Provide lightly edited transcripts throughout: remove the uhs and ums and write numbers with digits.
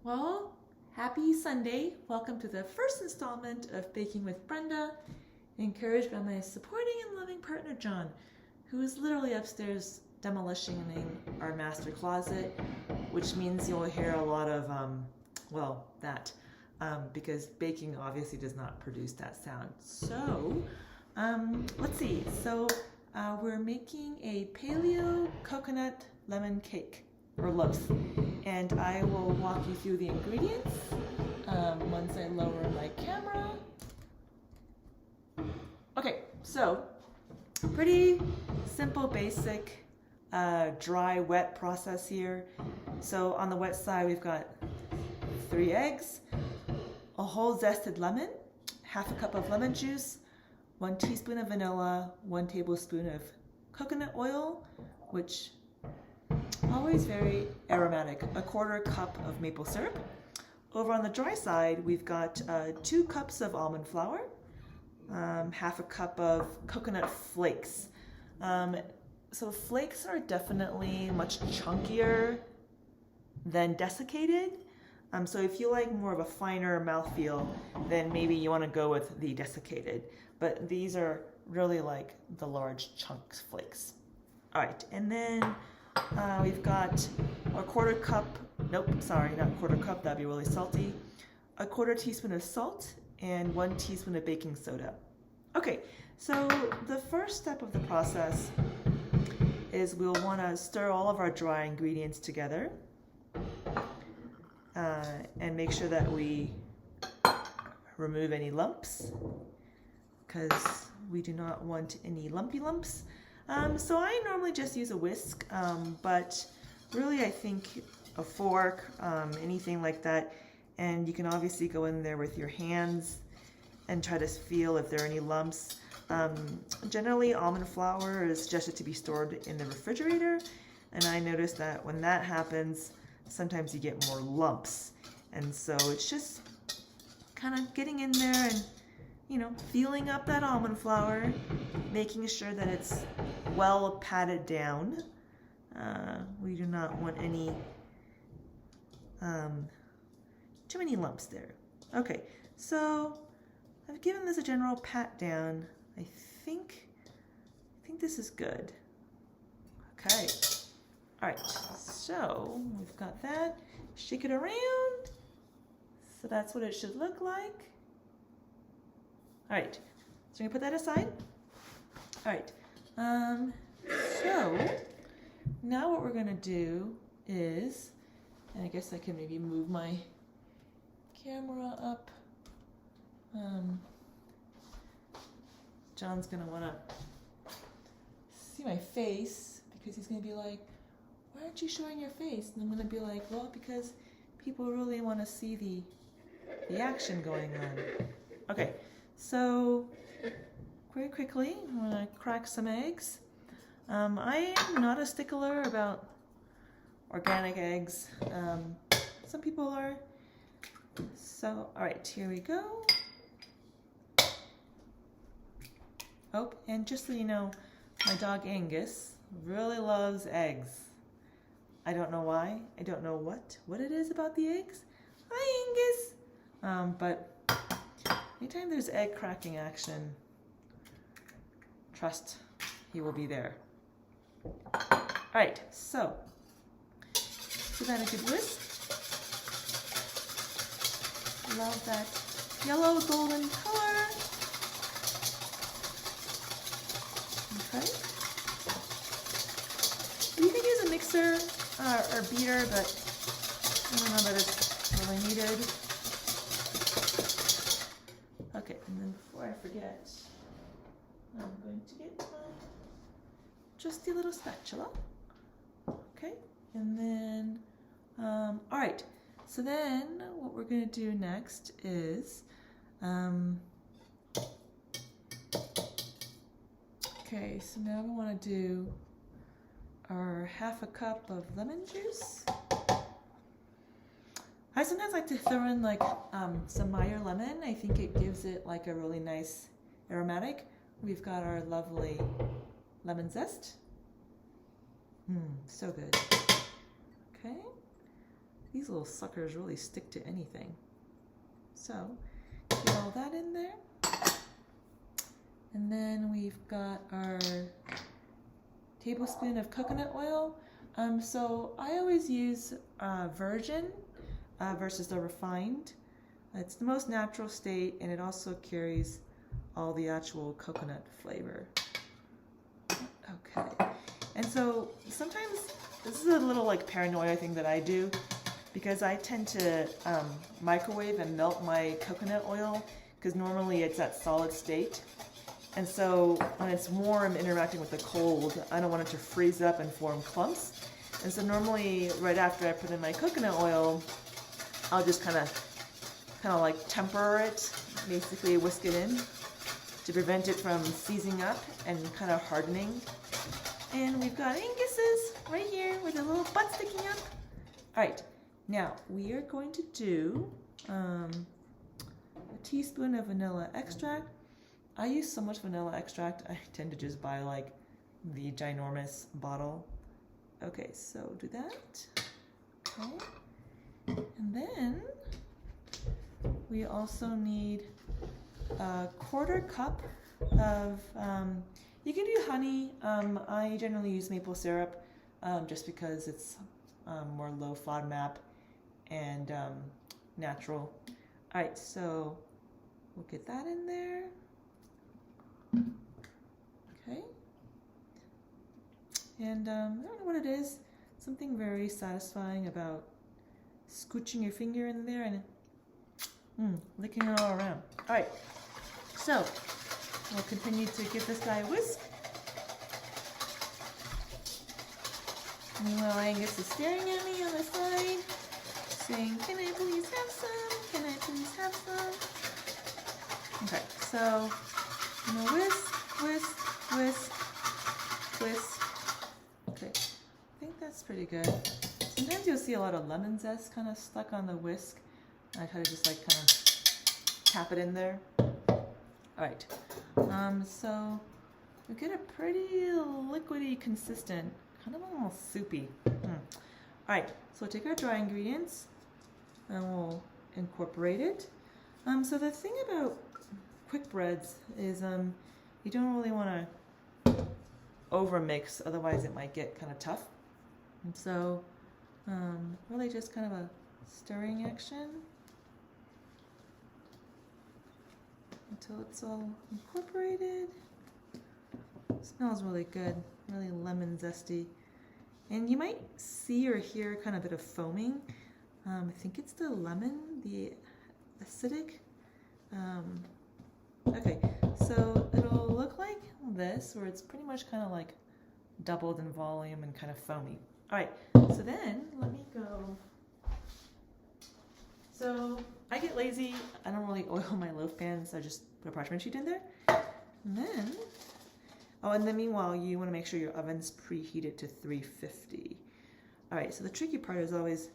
Well, happy Sunday. Welcome to the first installment of Baking with Brenda, encouraged by my supporting and loving partner John, who is literally upstairs demolishing our master closet, which means you'll hear a lot of, because baking obviously does not produce that sound. So, let's see. So, we're making a paleo coconut lemon cake, or loaf, and I will walk you through the ingredients once I lower my camera. Okay, so pretty simple, basic, dry, wet process here. So on the wet side, we've got 3 eggs, a whole zested lemon, half a cup of lemon juice, 1 teaspoon of vanilla, 1 tablespoon of coconut oil, which always very aromatic, a 1/4 cup of maple syrup. Over on the dry side, we've got 2 cups of almond flour, half a cup of coconut flakes. So flakes are definitely much chunkier than desiccated. So if you like more of a finer mouthfeel, then maybe you want to go with the desiccated. But these are really like the large chunks flakes. All right, and then we've got a 1/4 cup, not 1/4 cup, that'd be really salty, a 1/4 teaspoon of salt, and 1 teaspoon of baking soda. Okay, so the first step of the process is we'll want to stir all of our dry ingredients together and make sure that we remove any lumps, because we do not want any lumpy lumps. So I normally just use a whisk, but really I think a fork, anything like that, and you can obviously go in there with your hands and try to feel if there are any lumps. Generally almond flour is suggested to be stored in the refrigerator, and I noticed that when that happens, sometimes you get more lumps, and so it's just kind of getting in there and feeling up that almond flour, making sure that it's well patted down. We do not want any too many lumps there. Okay, so I've given this a general pat down. I think this is good. Okay, all right, so we've got that. Shake it around. So that's what it should look like. All right, so I'm gonna put that aside. All right, so now what we're gonna do is, and I guess I can maybe move my camera up. John's gonna wanna see my face because he's gonna be like, why aren't you showing your face? And I'm gonna be like, well, because people really wanna see the action going on. Okay. So, very quickly, I'm going to crack some eggs. I am not a stickler about organic eggs. Some people are. So, all right, here we go. Oh, and just so you know, my dog Angus really loves eggs. I don't know why. I don't know what it is about the eggs. Hi, Angus. But anytime there's egg cracking action, trust he will be there. All right, so give that a good whisk. Love that yellow golden color. Okay. You can use a mixer or beater, but I don't know that it's really needed. Okay, and then before I forget, I'm going to get my trusty little spatula. Okay, and then, all right, so then what we're going to do next is, okay, so now we want to do our half a cup of lemon juice. I sometimes like to throw in like some Meyer lemon. I think it gives it like a really nice aromatic. We've got our lovely lemon zest. So good. Okay. these little suckers really stick to anything. So, get all that in there. And then we've got our tablespoon of coconut oil. So I always use virgin versus the refined. It's the most natural state, and it also carries all the actual coconut flavor. Okay, and so sometimes this is a little like paranoia thing that I do, because I tend to microwave and melt my coconut oil, because normally it's at solid state. And so when it's warm interacting with the cold, I don't want it to freeze up and form clumps. And so normally right after I put in my coconut oil, I'll just kind of like temper it, basically whisk it in to prevent it from seizing up and kind of hardening. And we've got Angus's right here with a little butt sticking up. All right, now we are going to do a teaspoon of vanilla extract. I use so much vanilla extract, I tend to just buy like the ginormous bottle. Okay, so do that. Okay. And then we also need a 1/4 cup of, you can do honey. I generally use maple syrup just because it's more low FODMAP and natural. All right, so we'll get that in there. Okay, and I don't know what it is, something very satisfying about scooching your finger in there and licking it all around. All right, so we'll continue to give this guy a whisk. Meanwhile, Angus is staring at me on the side, saying, "Can I please have some? Can I please have some?" Okay, so I'm gonna whisk, whisk, whisk, whisk. Okay, I think that's pretty good. Sometimes you'll see a lot of lemon zest kind of stuck on the whisk. I try to just like kind of tap it in there. All right, so we get a pretty liquidy consistent, kind of almost soupy. All right, so we'll take our dry ingredients and we'll incorporate it. So the thing about quick breads is you don't really want to over mix, otherwise it might get kind of tough. And so really just kind of a stirring action until it's all incorporated. It smells really good, really lemon zesty. And you might see or hear kind of a bit of foaming. I think it's the lemon, the acidic. Okay, so it'll look like this, where it's pretty much kind of like doubled in volume and kind of foamy. All right, so then let me go. So I get lazy. I don't really oil my loaf pan, so I just put a parchment sheet in there. And then, and then meanwhile, you want to make sure your oven's preheated to 350. All right, so the tricky part is always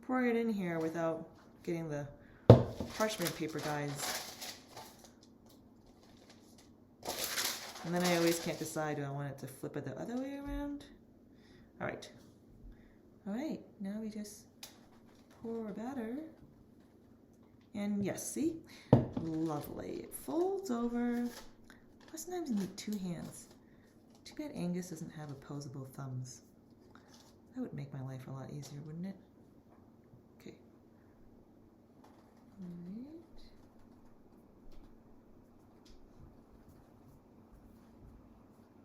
pouring it in here without getting the parchment paper guys. And then I always can't decide, do I want it to flip it the other way around? All right. All right, now we just pour our batter. And yes, see? Lovely. It folds over. Sometimes you need 2 hands. Too bad Angus doesn't have opposable thumbs. That would make my life a lot easier, wouldn't it? Okay. All right.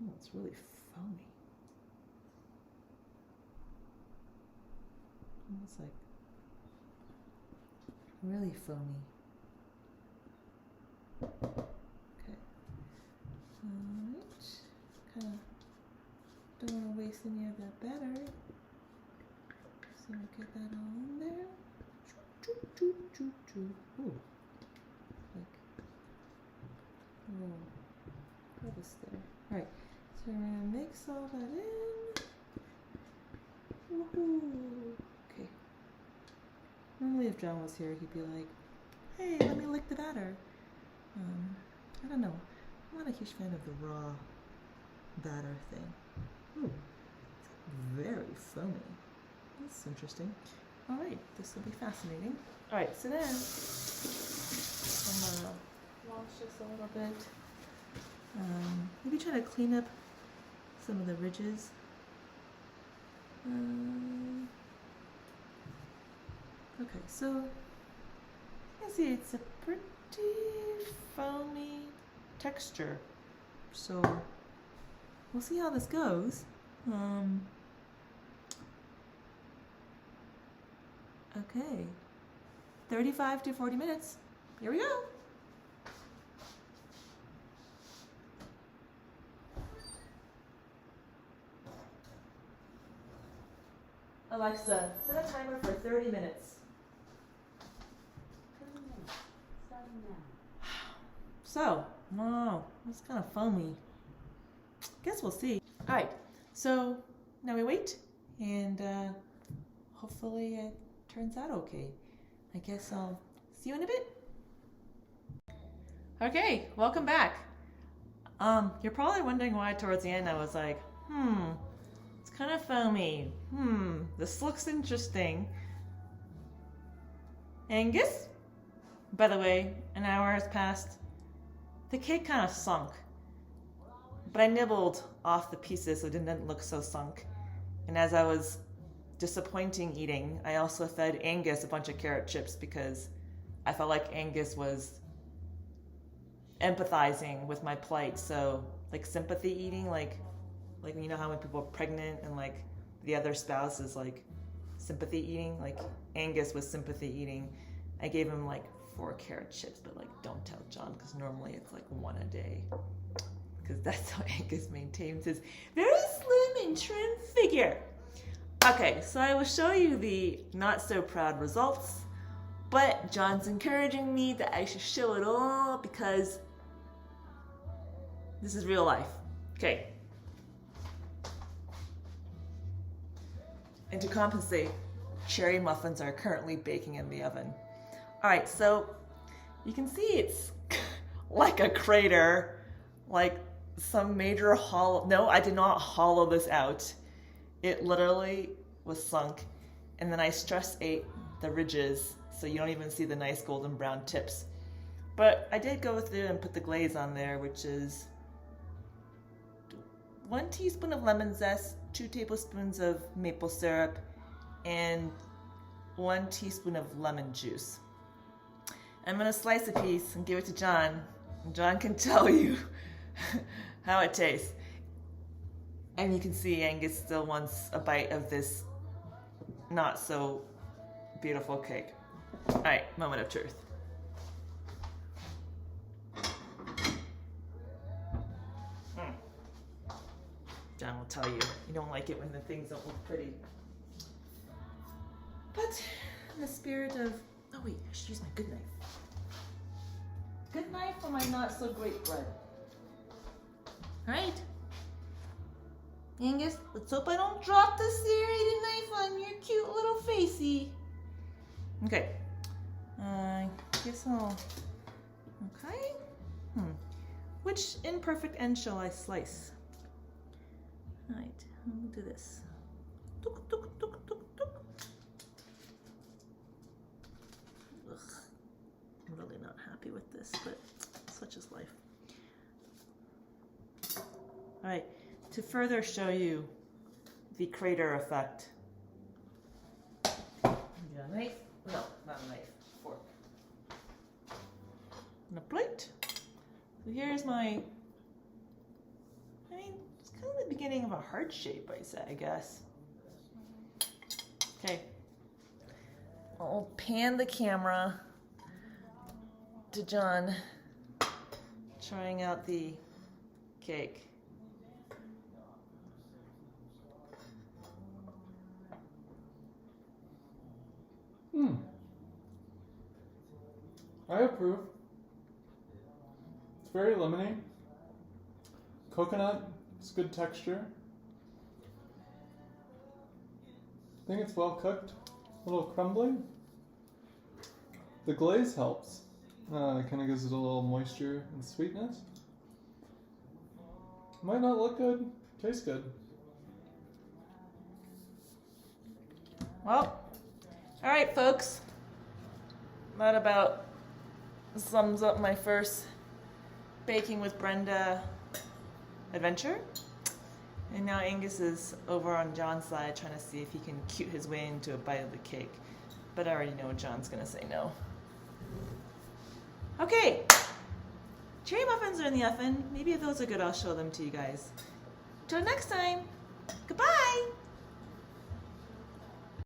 Oh, it's really foamy. Almost like really foamy. Okay. Alright. Kind of don't want to waste any of that batter. So get that all in there. Ooh. Like, oh, crevice there. Alright. So we're going to mix all that in. Woohoo! Okay. Normally if John was here, he'd be like, "Hey, let me lick the batter." I don't know. I'm not a huge fan of the raw batter thing. Ooh, it's very foamy. That's interesting. All right, this will be fascinating. All right, so then I'm gonna wash this a little bit. Maybe try to clean up some of the ridges. Okay, so you can see it's a pretty foamy texture. So we'll see how this goes. Okay, 35 to 40 minutes. Here we go. Alexa, set a timer for 30 minutes. So, wow, it's kind of foamy. Guess we'll see. All right, so now we wait, and hopefully it turns out okay. I guess I'll see you in a bit. Okay, welcome back. You're probably wondering why towards the end I was like, it's kind of foamy. This looks interesting. Angus? By the way, an hour has passed. The cake kind of sunk, but I nibbled off the pieces so it didn't look so sunk. And as I was disappointing eating, I also fed Angus a bunch of carrot chips because I felt like Angus was empathizing with my plight. So like sympathy eating, like you know how when people are pregnant and like the other spouse is like sympathy eating, like Angus was sympathy eating. I gave him like 4 carrot chips, but like don't tell John because normally it's like 1 a day, because that's how Angus maintains his very slim and trim figure. Okay, so I will show you the not so proud results, but John's encouraging me that I should show it all because this is real life. Okay. And to compensate, cherry muffins are currently baking in the oven. All right, so you can see it's like a crater, like some major hollow. No, I did not hollow this out. It literally was sunk. And then I stress ate the ridges, so you don't even see the nice golden brown tips. But I did go through and put the glaze on there, which is 1 teaspoon of lemon zest, 2 tablespoons of maple syrup, and 1 teaspoon of lemon juice. I'm gonna slice a piece and give it to John. And John can tell you how it tastes. And you can see Angus still wants a bite of this not so beautiful cake. All right, moment of truth. John will tell you, you don't like it when the things don't look pretty. But in the spirit of, oh wait, I should use my good knife. Good knife for my not so great bread. All right. Angus, let's hope I don't drop the serrated knife on your cute little facey. Okay. I guess I'll, okay. Which imperfect end shall I slice? All right, we'll do this. Tuk, tuk, tuk, tuk, tuk. Ugh, I'm really not happy with this, but such is life. All right, to further show you the crater effect. You got a knife? No, not a knife, fork. And a plate. So here's my, it's kind of the beginning of a heart shape, I guess. Okay. I'll pan the camera to John trying out the cake. I approve. It's very lemony. Coconut, it's good texture. I think it's well cooked. A little crumbly. The glaze helps. It kind of gives it a little moisture and sweetness. Might not look good, tastes good. Well, all right, folks. That about sums up my first Baking with Brenda adventure. And now Angus is over on John's side trying to see if he can cute his way into a bite of the cake. But I already know John's going to say no. Okay. Cherry muffins are in the oven. Maybe if those are good, I'll show them to you guys. Till next time. Goodbye.